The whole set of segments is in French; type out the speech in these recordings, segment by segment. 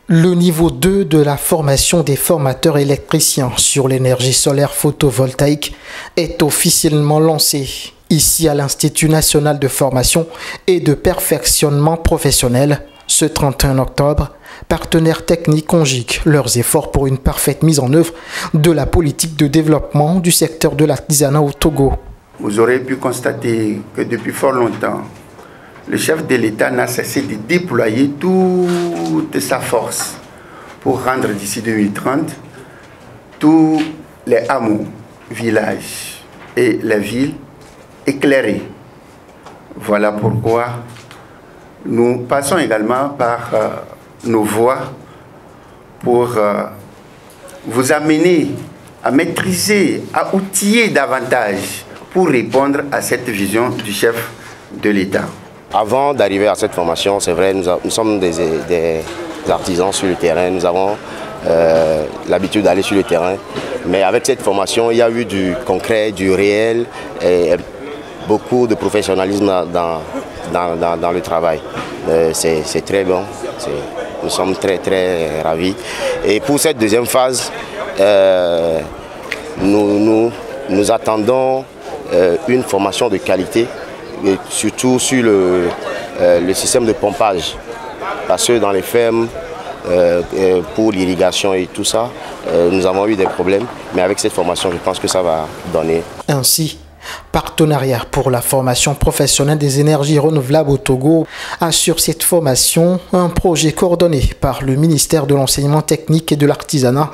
Le niveau 2 de la formation des formateurs électriciens sur l'énergie solaire photovoltaïque est officiellement lancé. Ici à l'Institut national de formation et de perfectionnement professionnel, ce 31 octobre, partenaires techniques conjuguent leurs efforts pour une parfaite mise en œuvre de la politique de développement du secteur de l'artisanat au Togo. Vous aurez pu constater que depuis fort longtemps, le chef de l'État n'a cessé de déployer toute sa force pour rendre d'ici 2030 tous les hameaux, villages et les villes éclairés. Voilà pourquoi nous passons également par nos voies pour vous amener à maîtriser, à outiller davantage pour répondre à cette vision du chef de l'État. Avant d'arriver à cette formation, c'est vrai, nous sommes des artisans sur le terrain, nous avons l'habitude d'aller sur le terrain. Mais avec cette formation, il y a eu du concret, du réel et beaucoup de professionnalisme dans le travail. C'est très bon, nous sommes très ravis. Et pour cette deuxième phase, nous attendons une formation de qualité, et surtout sur le système de pompage. Parce que dans les fermes, pour l'irrigation et tout ça, nous avons eu des problèmes. Mais avec cette formation, je pense que ça va donner. Ainsi, Partenariat pour la formation professionnelle des énergies renouvelables au Togo assure cette formation, un projet coordonné par le ministère de l'Enseignement technique et de l'Artisanat,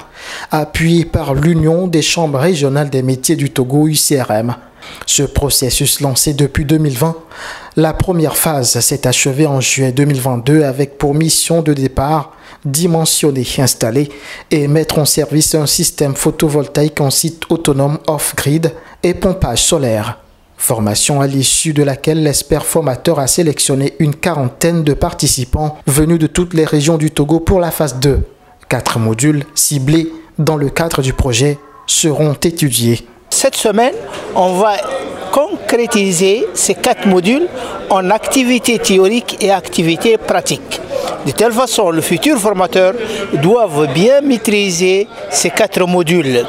appuyé par l'Union des chambres régionales des métiers du Togo, UCRM. Ce processus lancé depuis 2020, la première phase s'est achevée en juin 2022 avec pour mission de départ dimensionner, installer et mettre en service un système photovoltaïque en site autonome off-grid et pompage solaire. Formation à l'issue de laquelle l'expert formateur a sélectionné une quarantaine de participants venus de toutes les régions du Togo pour la phase 2. 4 modules ciblés dans le cadre du projet seront étudiés. Cette semaine, on va concrétiser ces 4 modules en activités théoriques et activités pratiques. De telle façon, le futur formateur doit bien maîtriser ces 4 modules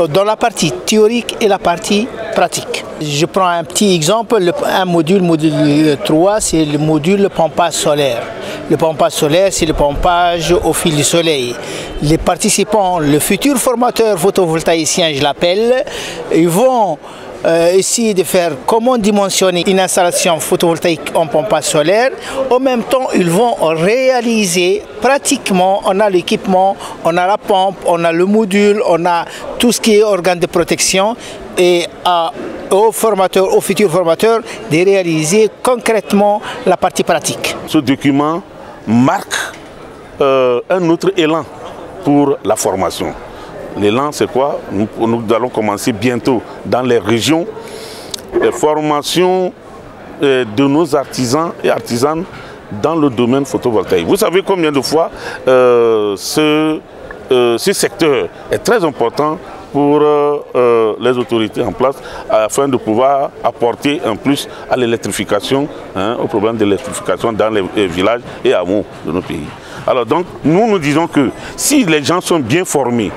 dans la partie théorique et la partie pratique. Je prends un petit exemple, module 3, c'est le module pompage solaire. Le pompage solaire, c'est le pompage au fil du soleil. Les participants, le futur formateur photovoltaïcien, je l'appelle, ils vont essayer de faire comment dimensionner une installation photovoltaïque en pompage solaire. En même temps, ils vont réaliser pratiquement, on a l'équipement, on a la pompe, on a le module, on a tout ce qui est organe de protection et aux futurs formateurs de réaliser concrètement la partie pratique. Ce document marque un autre élan pour la formation. L'élan, c'est quoi? Nous allons commencer bientôt dans les régions les formations de nos artisans et artisanes dans le domaine photovoltaïque. Vous savez combien de fois ce secteur est très important pour les autorités en place afin de pouvoir apporter un plus à l'électrification, au problème de l'électrification dans les villages et hameaux de nos pays. Alors donc, nous disons que si les gens sont bien formés,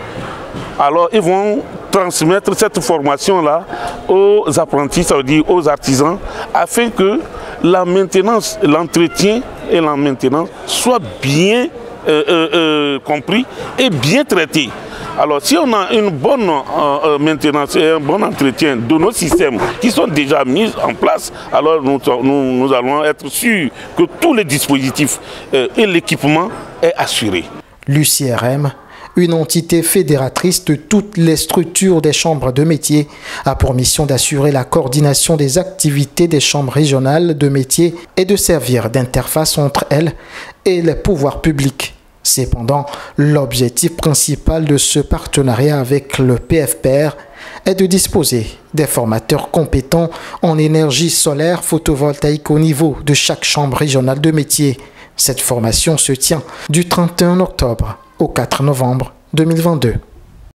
alors ils vont transmettre cette formation-là aux apprentis, ça veut dire aux artisans, afin que la maintenance, l'entretien et la maintenance soient bien compris et bien traités. Alors si on a une bonne maintenance et un bon entretien de nos systèmes qui sont déjà mis en place, alors nous allons être sûrs que tous les dispositifs et l'équipement est assuré. L'UCRM, une entité fédératrice de toutes les structures des chambres de métiers, a pour mission d'assurer la coordination des activités des chambres régionales de métiers et de servir d'interface entre elles et les pouvoirs publics. Cependant, l'objectif principal de ce partenariat avec le PFPR est de disposer des formateurs compétents en énergie solaire photovoltaïque au niveau de chaque chambre régionale de métiers. Cette formation se tient du 31 octobre au 4 novembre 2022.